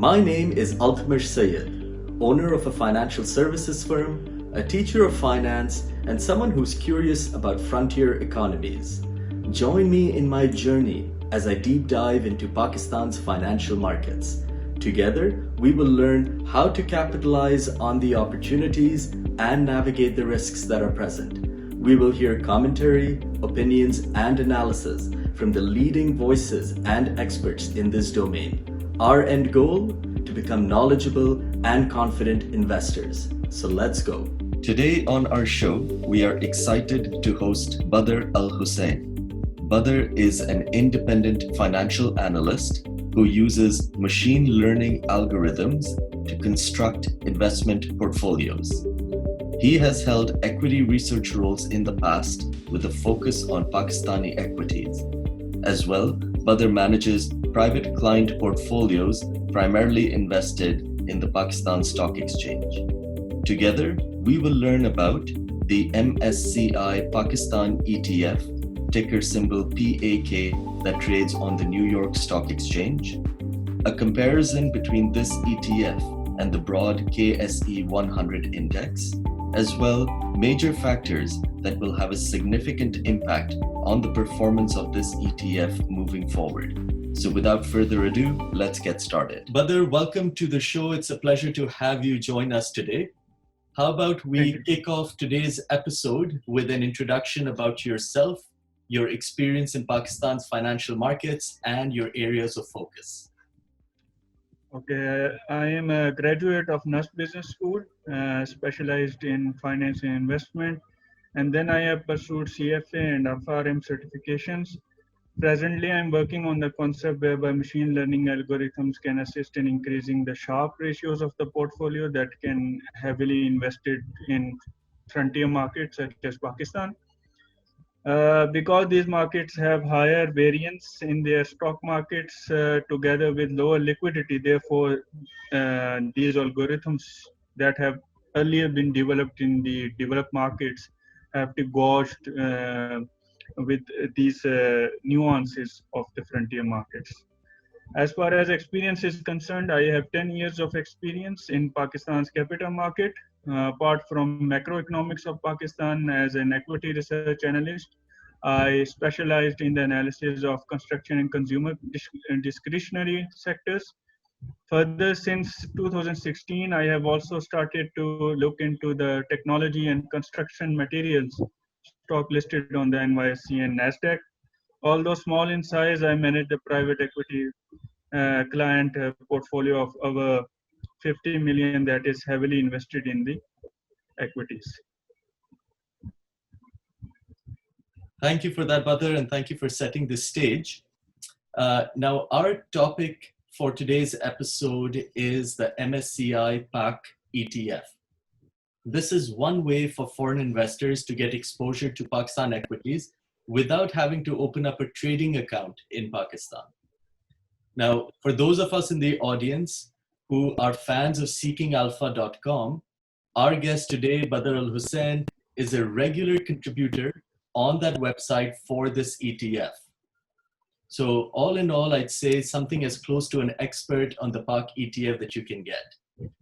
My name is Altamash Sayed, owner of a financial services firm, a teacher of finance, and someone who's curious about frontier economies. Join me in my journey as I deep dive into Pakistan's financial markets. Together, we will learn how to capitalize on the opportunities and navigate the risks that are present. We will hear commentary, opinions, and analysis from the leading voices and experts in this domain. Our end goal? To become knowledgeable and confident investors. So let's go. Today on our show, we are excited to host Badr Al Hussain. Badr is an independent financial analyst who uses machine learning algorithms to construct investment portfolios. He has held equity research roles in the past with a focus on Pakistani equities. As well, Badr manages private client portfolios primarily invested in the Pakistan Stock Exchange. Together, we will learn about the MSCI Pakistan ETF, ticker symbol PAK, that trades on the New York Stock Exchange, a comparison between this ETF and the broad KSE 100 index, as well major factors that will have a significant impact on the performance of this ETF moving forward. So without further ado, let's get started. Badr, welcome to the show. It's a pleasure to have you join us today. How about we kick off today's episode with an introduction about yourself, your experience in Pakistan's financial markets, and your areas of focus. Okay, I am a graduate of NUST Business School, specialized in finance and investment, and then I have pursued CFA and FRM certifications. Presently, I'm working on the concept whereby machine learning algorithms can assist in increasing the Sharpe ratios of the portfolio that can heavily invested in frontier markets such as Pakistan. Because these markets have higher variance in their stock markets together with lower liquidity, therefore these algorithms that have earlier been developed in the developed markets have to gauge with these nuances of the frontier markets. As far as experience is concerned, I have 10 years of experience in Pakistan's capital market. Apart from macroeconomics of Pakistan as an equity research analyst, I specialized in the analysis of construction and consumer discretionary sectors. Further, since 2016, I have also started to look into the technology and construction materials stock listed on the NYSE and NASDAQ. Although small in size, I manage the private equity client portfolio of over 50 million that is heavily invested in the equities. Thank you for that, Badr, and thank you for setting the stage. Now, our topic for today's episode is the MSCI PAK ETF. This is one way for foreign investors to get exposure to Pakistan equities without having to open up a trading account in Pakistan. Now, for those of us in the audience who are fans of seekingalpha.com, our guest today, Badr Al Hussain, is a regular contributor on that website for this ETF. So all in all, I'd say something as close to an expert on the PAK ETF that you can get.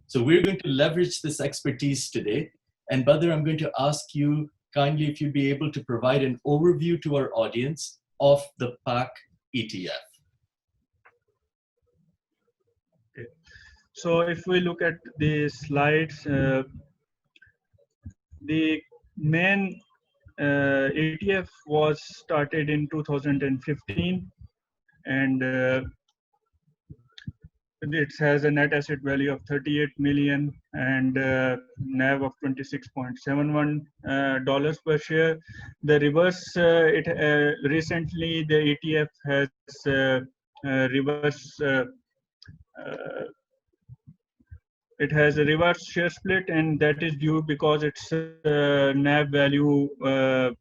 So we're going to leverage this expertise today. And Badr, I'm going to ask you kindly if you'd be able to provide an overview to our audience of the PAK ETF. Okay. So if we look at the slides, the main ETF was started in 2015, and it has a net asset value of 38 million and NAV of $26.71 per share. The reverse, recently the ETF has reverse. It has a reverse share split, and that is due because its NAV value,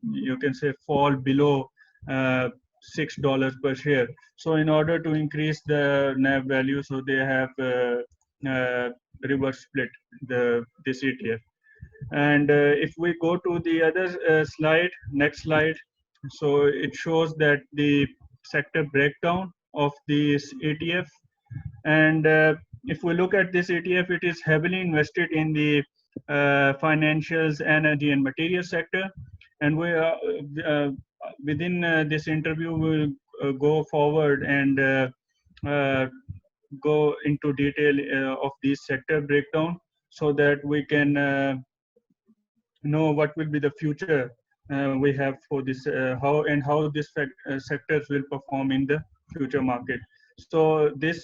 you can say, fall below $6 per share. So in order to increase the NAV value, so they have reverse split this ETF. And if we go to the other slide, next slide, so it shows that the sector breakdown of this ETF And if we look at this ETF, it is heavily invested in the financials, energy, and materials sector. And we within this interview, we'll go forward and uh, go into detail of this sector breakdown so that we can know what will be the future we have for this, how this sectors will perform in the future market. So this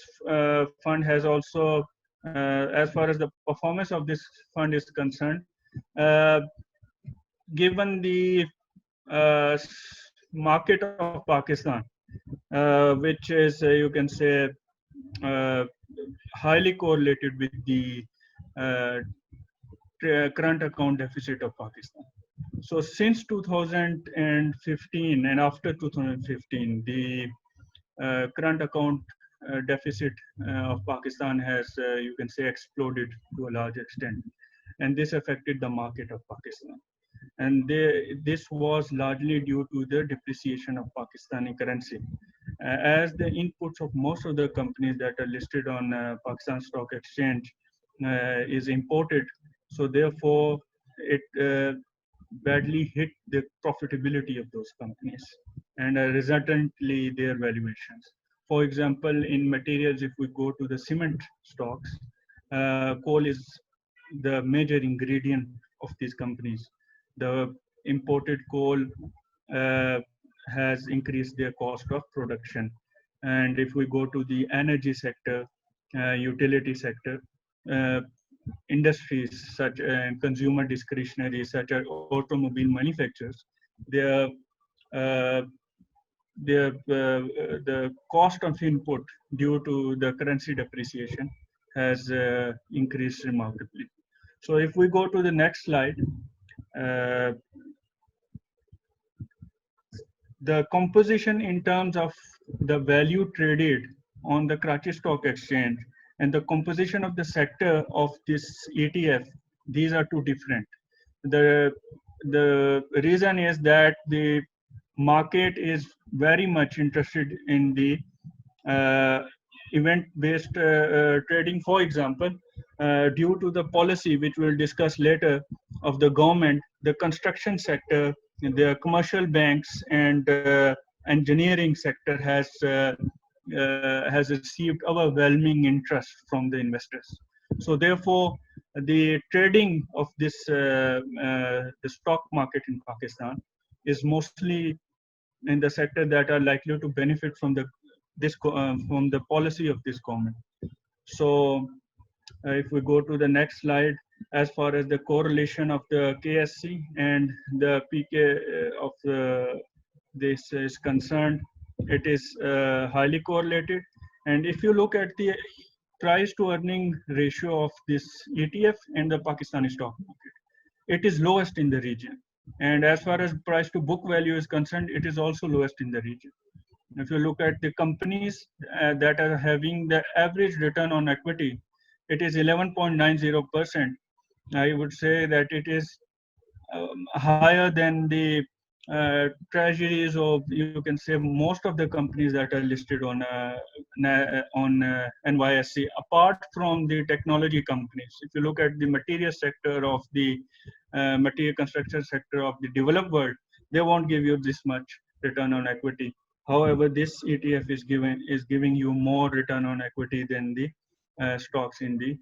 fund has also, as far as the performance of this fund is concerned, uh, given the uh, market of Pakistan, which is, you can say, uh, highly correlated with the uh, current account deficit of Pakistan. So since 2015 and after 2015, the current account deficit of Pakistan has, you can say, exploded to a large extent. And this affected the market of Pakistan. And this was largely due to the depreciation of Pakistani currency. As the inputs of most of the companies that are listed on Pakistan Stock Exchange is imported, so therefore it badly hit the profitability of those companies and resultantly their valuations. For example, in materials, if we go to the cement stocks, coal is the major ingredient of these companies. The imported coal uh, has increased their cost of production. And if we go to the energy sector, utility sector, uh, industries such as consumer discretionary, such as automobile manufacturers, their uh, the cost of input due to the currency depreciation has increased remarkably. So if we go to the next slide, uh, the composition in terms of the value traded on the Karachi Stock Exchange and the composition of the sector of this ETF, these are two different. The reason is that the market is very much interested in the uh, event-based trading. For example, due to the policy which we'll discuss later of the government, the construction sector, the commercial banks, and engineering sector has received overwhelming interest from the investors. So therefore, the trading of this the stock market in Pakistan is mostly in the sector that are likely to benefit from from the policy of this government. So if we go to the next slide, as far as the correlation of the KSC and the PK of this is concerned, it is highly correlated. And if you look at the price to earning ratio of this ETF and the Pakistani stock market, it is lowest in the region. And as far as price to book value is concerned, it is also lowest in the region. If you look at the companies that are having the average return on equity, it is 11.90%. I would say that it is higher than the treasuries of, you can say, most of the companies that are listed on NYSE, apart from the technology companies. If you look at the material sector of the material construction sector of the developed world, they won't give you this much return on equity. However, this ETF is giving you more return on equity than the stocks in the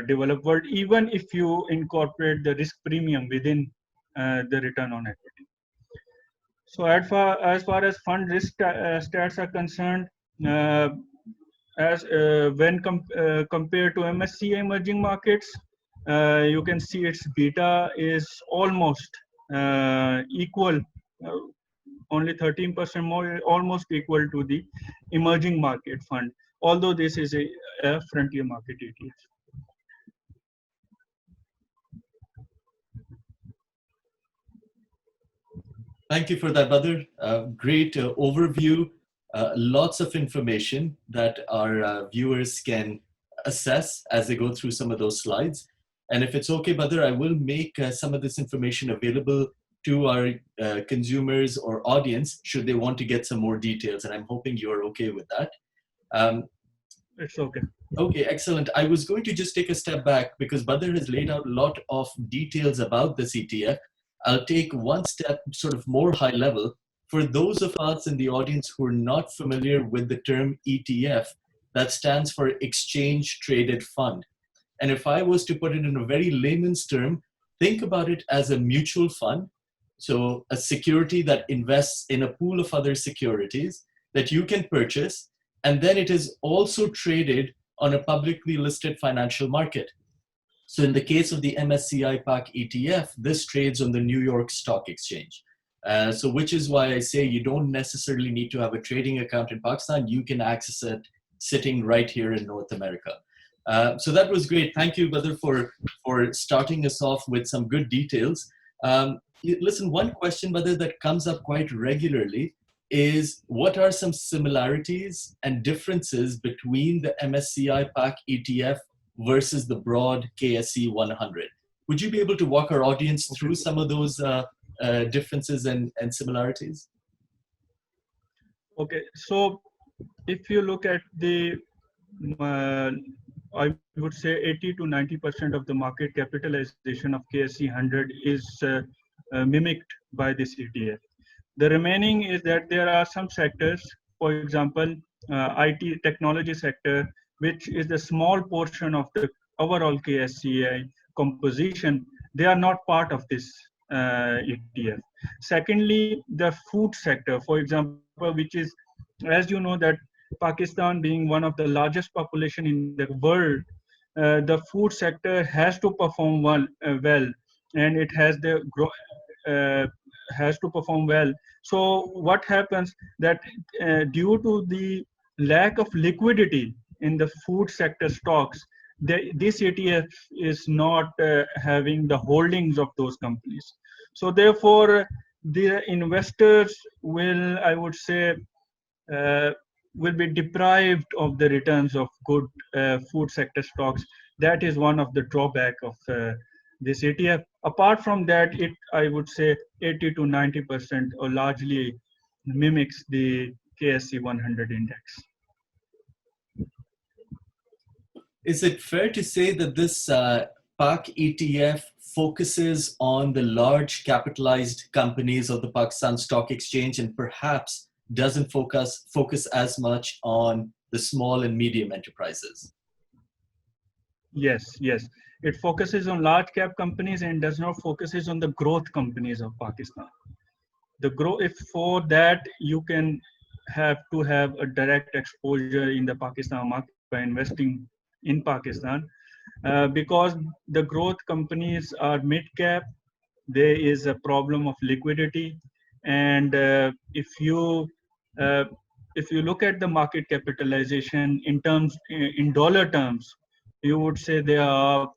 developed world, even if you incorporate the risk premium within the return on equity. So as far as fund risk stats are concerned, uh, as when compared to MSCI emerging markets, you can see its beta is almost equal, only 13% more, almost equal to the emerging market fund, although this is a frontier market ETF. Thank you for that, Badr. Great overview. Lots of information that our viewers can assess as they go through some of those slides. And if it's okay, Badr, I will make some of this information available to our consumers or audience should they want to get some more details. And I'm hoping you're okay with that. It's okay. Okay, excellent. I was going to just take a step back because Badr has laid out a lot of details about this ETF. I'll take one step sort of more high level. For those of us in the audience who are not familiar with the term ETF, that stands for Exchange Traded Fund. And if I was to put it in a very layman's term, think about it as a mutual fund. So a security that invests in a pool of other securities that you can purchase. And then it is also traded on a publicly listed financial market. So in the case of the MSCI PAK ETF, this trades on the New York Stock Exchange. So which is why I say you don't necessarily need to have a trading account in Pakistan. You can access it sitting right here in North America. So that was great. Thank you, Badr, for starting us off with some good details. Listen, one question, Badr, that comes up quite regularly is what are some similarities and differences between the MSCI PAK ETF versus the broad KSE 100? Would you be able to walk our audience through some of those differences and similarities? Okay, so if you look at the, I would say 80 to 90% of the market capitalization of KSE 100 is mimicked by this ETF. The remaining is that there are some sectors, for example, IT technology sector, which is the small portion of the overall KSCI composition. They are not part of this ETF. Secondly, the food sector, for example, which is, as you know, that Pakistan being one of the largest population in the world, the food sector has to perform well, and it has the has to perform well. So what happens that due to the lack of liquidity in the food sector stocks, this ETF is not having the holdings of those companies. So therefore, the investors will, I would say, will be deprived of the returns of good food sector stocks. That is one of the drawback of this ETF. Apart from that, it, I would say, 80 to 90% or largely mimics the KSE 100 index. Is it fair to say that this PAK ETF focuses on the large capitalized companies of the Pakistan Stock Exchange and perhaps doesn't focus as much on the small and medium enterprises? Yes, yes. It focuses on large cap companies and does not focuses on the growth companies of Pakistan. The growth, if for that you can have to have a direct exposure in the Pakistan market by investing in Pakistan, because the growth companies are mid cap. There is a problem of liquidity, and uh, if you look at the market capitalization in terms in dollar terms, you would say they are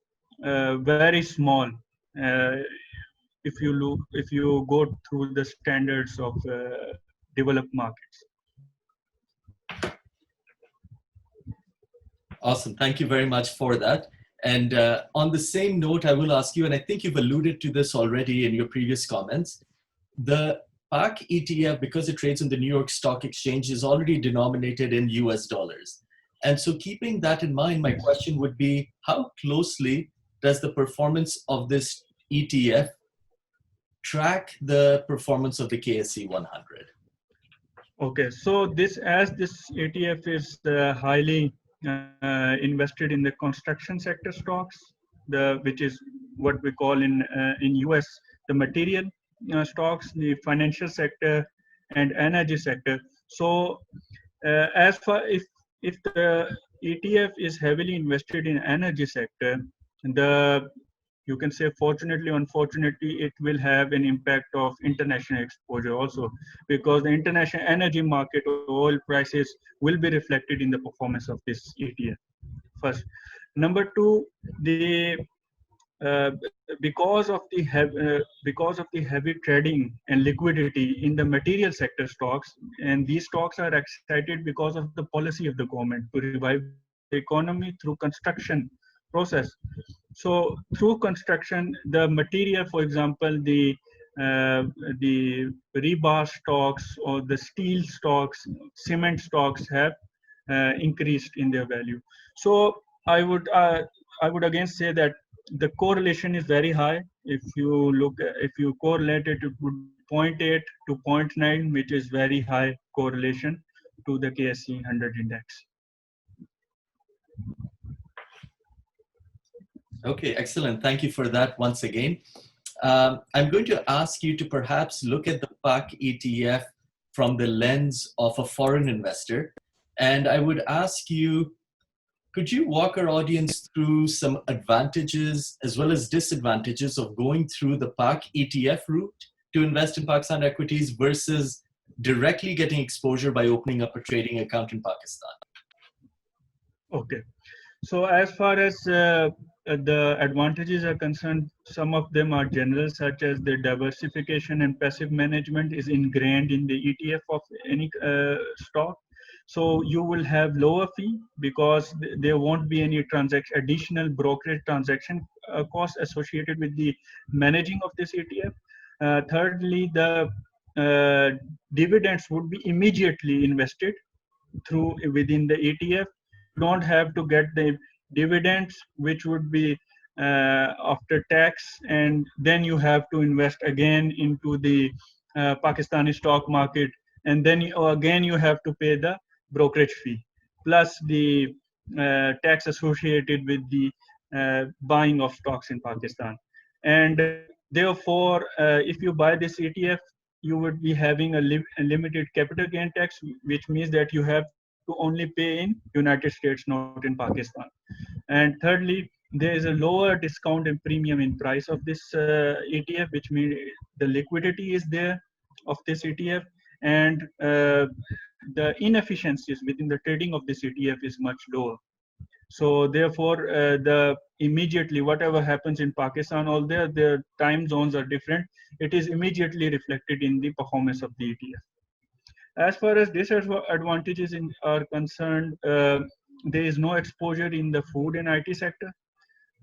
very small. Uh, if you go through the standards of developed markets. Awesome. Thank you very much for that. And on the same note, I will ask you, and I think you've alluded to this already in your previous comments, the PAK ETF, because it trades on the New York Stock Exchange, is already denominated in US dollars. And so keeping that in mind, my question would be, how closely does the performance of this ETF track the performance of the KSE 100? Okay, so this ETF is highly invested in the construction sector stocks, which is what we call in US the material stocks, the financial sector, and energy sector. So as far if the ETF is heavily invested in energy sector, the you can say fortunately unfortunately it will have an impact of international exposure also, because the international energy market oil prices will be reflected in the performance of this ETF first. Number two, the because of the heavy trading and liquidity in the material sector stocks, and these stocks are excited because of the policy of the government to revive the economy through construction process. So through construction, the material, for example, the rebar stocks or the steel stocks, cement stocks have increased in their value. So I would again say that the correlation is very high. If you correlate it, it would be 0.8 to zero point 0.9, which is very high correlation to the KSE 100 index. Okay, excellent. Thank you for that once again. I'm going to ask you to perhaps look at the PAK ETF from the lens of a foreign investor. And I would ask you, could you walk our audience through some advantages as well as disadvantages of going through the PAK ETF route to invest in Pakistan equities versus directly getting exposure by opening up a trading account in Pakistan? Okay. So as far as the advantages are concerned, some of them are general, such as the diversification and passive management is ingrained in the ETF of any stock. So you will have lower fee because there won't be any additional brokerage transaction costs associated with the managing of this ETF. Thirdly, the dividends would be immediately invested through within the ETF. You don't have to get the dividends, which would be after tax, and then you have to invest again into the Pakistani stock market, and then again you have to pay the brokerage fee plus the tax associated with the buying of stocks in Pakistan. And therefore, if you buy this ETF, you would be having a limited capital gain tax, which means that you have to only pay in United States, not in Pakistan. And thirdly, there is a lower discount and premium in price of this ETF, which means the liquidity is there of this ETF, and the inefficiencies within the trading of this ETF is much lower. So therefore, the immediately whatever happens in Pakistan, all their time zones are different. It is immediately reflected in the performance of the ETF. As far as disadvantages are concerned, there is no exposure in the food and IT sector,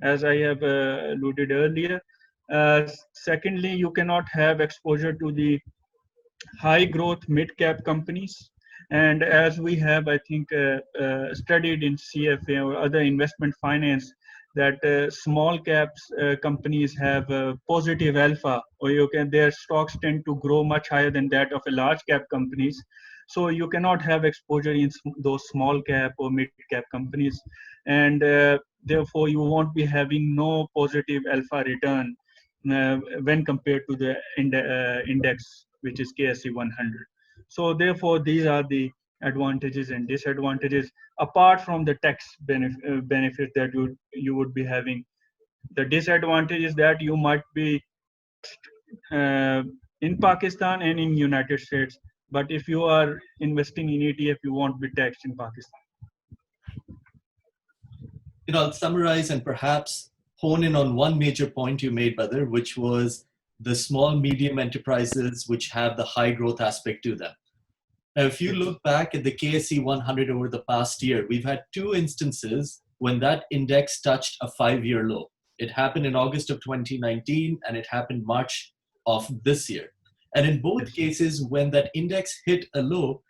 as I have alluded earlier. Secondly, you cannot have exposure to the high growth mid cap companies. And as we have, I think, studied in CFA or other investment finance, that small caps companies have positive alpha, or their stocks tend to grow much higher than that of a large cap companies. So you cannot have exposure in those small cap or mid cap companies, and therefore you won't be having no positive alpha return when compared to the index, which is KSE 100. So therefore, these are the advantages and disadvantages, apart from the tax benefit that you would be having. The disadvantage is that you might be in Pakistan and in United States, but if you are investing in ETF, you won't be taxed in Pakistan. I'll summarize and perhaps hone in on one major point you made, Badr, which was the small, medium enterprises which have the high growth aspect to them. Now, if you look back at the KSE 100 over the past year, we've had two instances when that index touched a 5-year low. It happened in August of 2019, and it happened March of this year. And in both cases, when that index hit a low,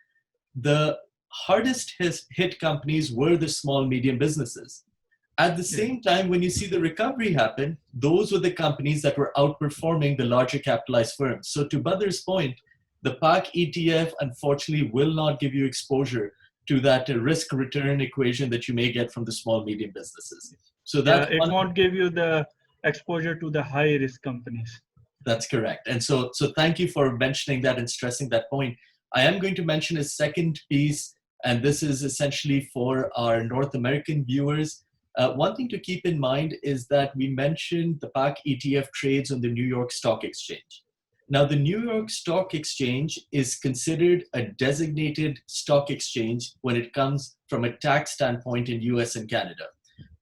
the hardest hit companies were the small, medium businesses. At the same time, when you see the recovery happen, those were the companies that were outperforming the larger capitalized firms. So to Badr's point, the PAK ETF, unfortunately, will not give you exposure to that risk return equation that you may get from the small, medium businesses. So that it won't give you the exposure to the high risk companies. That's correct. And so thank you for mentioning that and stressing that point. I am going to mention a second piece, and this is essentially for our North American viewers. One thing to keep in mind is that we mentioned the PAK ETF trades on the New York Stock Exchange. Now, the New York Stock Exchange is considered a designated stock exchange when it comes from a tax standpoint in US and Canada.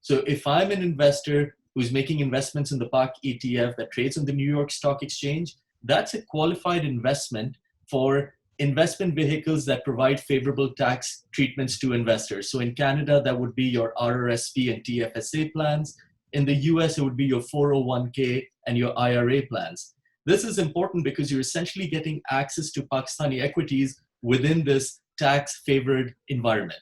So if I'm an investor who's making investments in the PAK ETF that trades on the New York Stock Exchange, that's a qualified investment for investment vehicles that provide favorable tax treatments to investors. So in Canada, that would be your RRSP and TFSA plans. In the US, it would be your 401k and your IRA plans. This is important because you're essentially getting access to Pakistani equities within this tax-favored environment.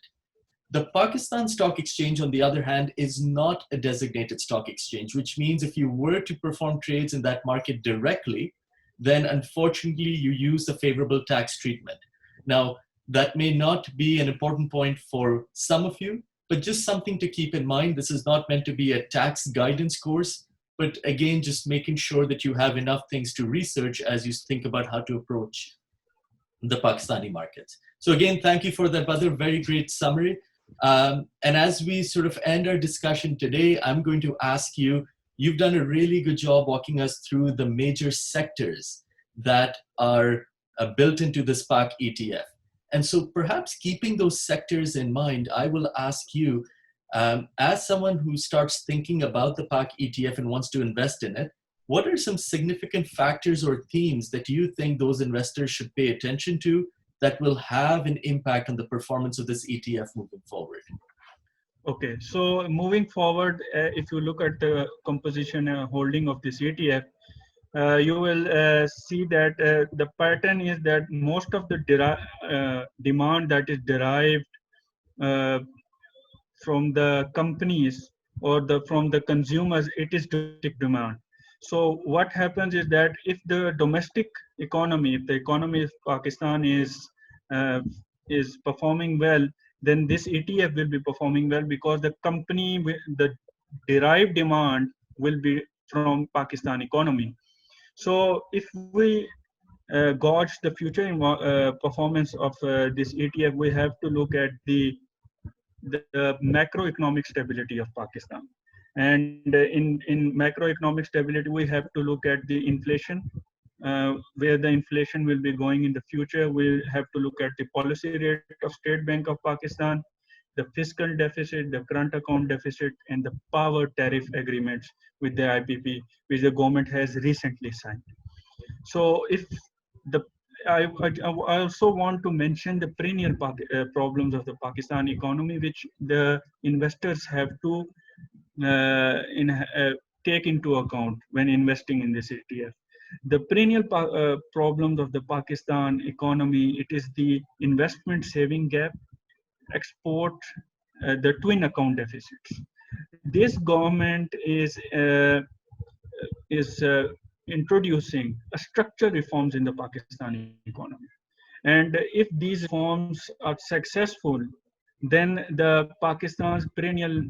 The Pakistan Stock Exchange, on the other hand, is not a designated stock exchange, which means if you were to perform trades in that market directly, then unfortunately you use the favorable tax treatment. Now, that may not be an important point for some of you, but just something to keep in mind. This is not meant to be a tax guidance course, but again, just making sure that you have enough things to research as you think about how to approach the Pakistani markets. So again, thank you for that other very great summary. And as we sort of end our discussion today, I'm going to ask you, you've done a really good job walking us through the major sectors that are built into this PAK ETF. And so perhaps keeping those sectors in mind, I will ask you, as someone who starts thinking about the PAK ETF and wants to invest in it, what are some significant factors or themes that you think those investors should pay attention to that will have an impact on the performance of this ETF moving forward? Okay, so moving forward, if you look at the composition and holding of this ETF, you will see that the pattern is that most of the demand that is derived uh, from the companies or from the consumers, it is domestic demand. So what happens is that if the domestic economy, if the economy of Pakistan uh, is performing well, then this ETF will be performing well because the derived demand will be from Pakistan economy. So if we gauge the future performance of this ETF, we have to look at the macroeconomic stability of Pakistan. And in macroeconomic stability, we have to look at the inflation, where the inflation will be going in the future. We'll have to look at the policy rate of State Bank of Pakistan, the fiscal deficit, the current account deficit, and the power tariff agreements with the IPP, which the government has recently signed. So if the I also want to mention the perennial problems of the Pakistan economy, which the investors have to take into account when investing in this ETF. The perennial problems of the Pakistan economy, it is the investment saving gap, export, the twin account deficits. This government is introducing a structural reforms in the Pakistani economy. And if these reforms are successful, then the Pakistan's perennial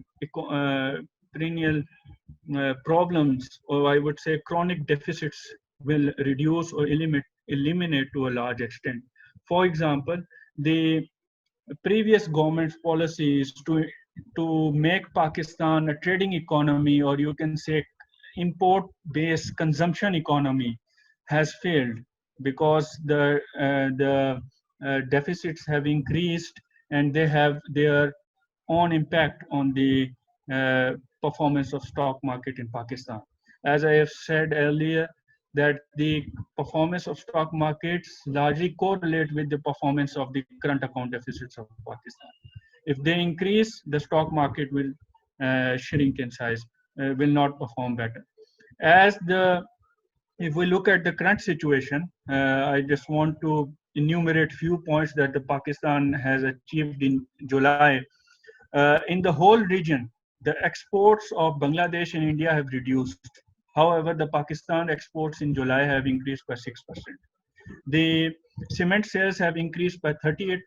problems, or I would say chronic deficits, will reduce or eliminate to a large extent. For example, the previous government's policies to make Pakistan a trading economy, or you can say import-based consumption economy, has failed because the deficits have increased and they have their own impact on the performance of stock market in Pakistan. As I have said earlier, that the performance of stock markets largely correlate with the performance of the current account deficits of Pakistan. If they increase, the stock market will shrink in size, will not perform better. If we look at the current situation, I just want to enumerate few points that the Pakistan has achieved in July. In the whole region, the exports of Bangladesh and India have reduced. However, the Pakistan exports in July have increased by 6%. The cement sales have increased by 38%.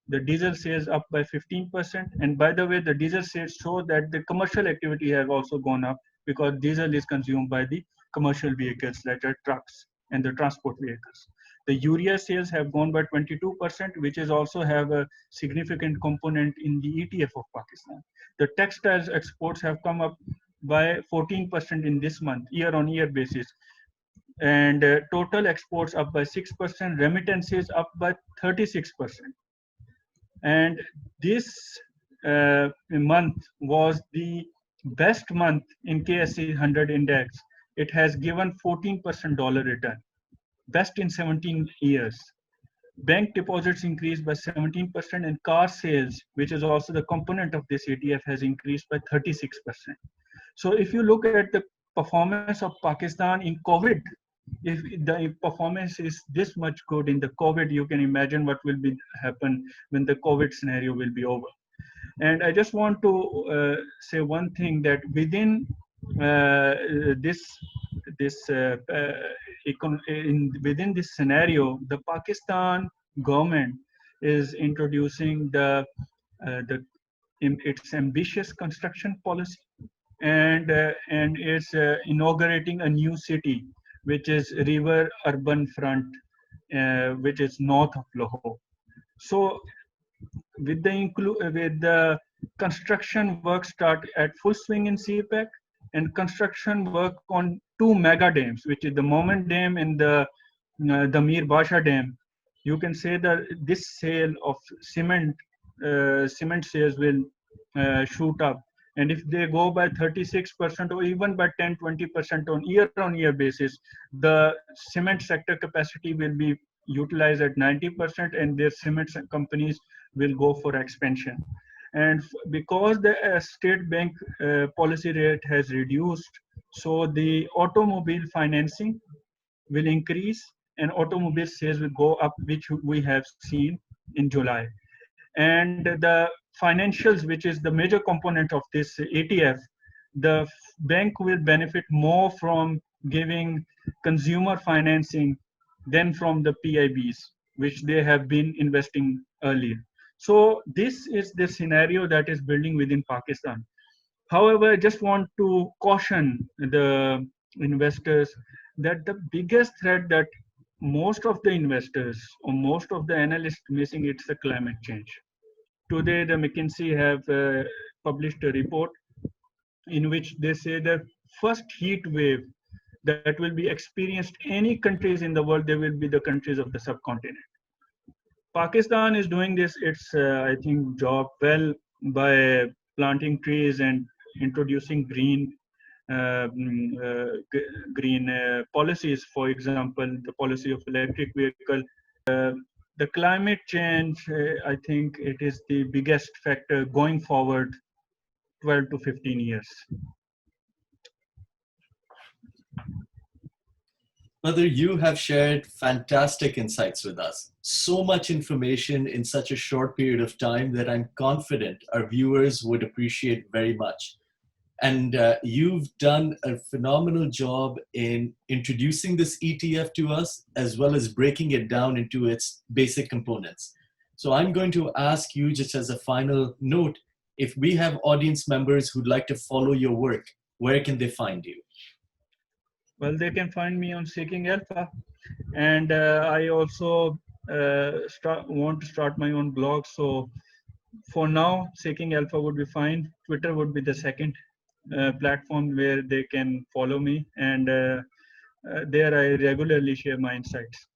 The diesel sales up by 15%. And by the way, the diesel sales show that the commercial activity have also gone up because diesel is consumed by the commercial vehicles like the trucks and the transport vehicles. The urea sales have gone by 22%, which is also have a significant component in the ETF of Pakistan. The textiles exports have come up by 14% in this month, year-on-year basis. And total exports up by 6%, remittances up by 36%. And this month was the best month in KSE 100 index. It has given 14% dollar return, best in 17 years. Bank deposits increased by 17%, and car sales, which is also the component of this ETF, has increased by 36%. So if you look at the performance of Pakistan in COVID, if the performance is this much good in the COVID, you can imagine what will be happen when the COVID scenario will be over. And I just want to say one thing, that within within this scenario, the Pakistan government is introducing its ambitious construction policy, and it's inaugurating a new city, which is River Urban Front, which is north of Lahore. So with the construction work start at full swing in CPAC, and construction work on two mega dams, which is the Moment Dam and the Mir Basha Dam. You can say that this sale of cement sales will shoot up, and if they go by 36% or even by 10-20% on year basis, the cement sector capacity will be utilized at 90%, and their cement companies will go for expansion. And because the state bank policy rate has reduced, so the automobile financing will increase and automobile sales will go up, which we have seen in July. And the financials, which is the major component of this ETF, the bank will benefit more from giving consumer financing than from the PIBs, which they have been investing earlier. So this is the scenario that is building within Pakistan. However, I just want to caution the investors that the biggest threat that most of the investors or most of the analysts missing, it's the climate change. Today, the McKinsey have published a report in which they say the first heat wave that will be experienced any countries in the world, they will be the countries of the subcontinent. Pakistan is doing this, I think, job well by planting trees and introducing green policies. For example, the policy of electric vehicle. The climate change, I think it is the biggest factor going forward 12 to 15 years. Brother, you have shared fantastic insights with us. So much information in such a short period of time that I'm confident our viewers would appreciate very much. And you've done a phenomenal job in introducing this ETF to us, as well as breaking it down into its basic components. So I'm going to ask you, just as a final note, if we have audience members who'd like to follow your work, where can they find you? Well, they can find me on Seeking Alpha. And I also want to start my own blog. So for now, Seeking Alpha would be fine. Twitter would be the second platform where they can follow me. And there I regularly share my insights.